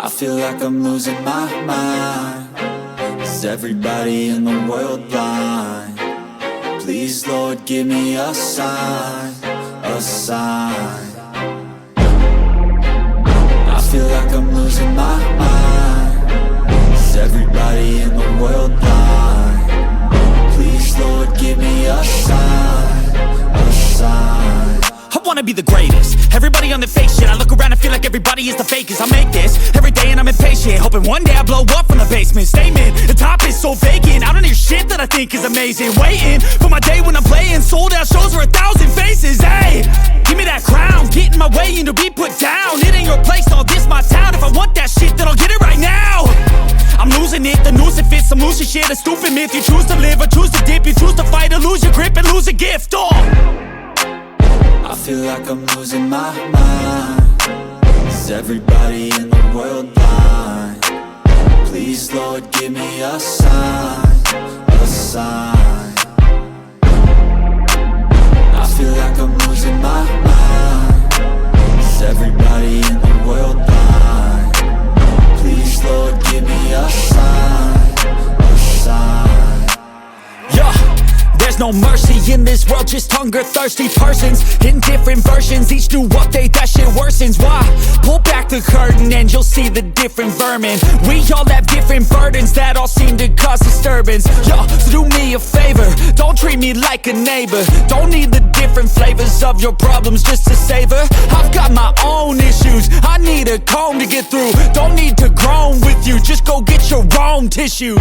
I feel like I'm losing my mind. Is everybody in the world blind? Please, Lord, give me a sign, a sign. I feel like I'm losing my mind. Is everybody in the world blind? Please, Lord, give me a sign, a sign. I wanna be the greatest. Everybody on the fake shit. I look around and feel like everybody is the fakest. I make this every day and I'm impatient, hoping one day I blow up from the basement. Statement, the top is so vacant. I don't hear shit that I think is amazing. Waiting for my day when I'm playing sold out shows for 1,000 faces. Hey, give me that crown, get in my way and to be put down. It ain't your place, all this my town. If I want that shit, then I'll get it right now. I'm losing it, the noose it fits. I'm losing shit, a stupid myth. You choose to live or choose to dip. You choose to fight or lose your grip and lose a gift. I feel like I'm losing my mind. Is everybody in the world blind? Please, Lord, give me a sign, a sign. I feel like I'm losing my mind. Is everybody in the world blind? Please, Lord, give me a sign, a sign. Yeah. There's no mercy in this world, just hunger-thirsty persons in different versions. Each new update, that shit worsens. Why? Pull back the curtain and you'll see the different vermin. We all have different burdens that all seem to cause disturbance. Yo, so do me a favor, don't treat me like a neighbor. Don't need the different flavors of your problems just to savor. I've got my own issues, I need a comb to get through. Don't need to groan with you, just go get your own tissue.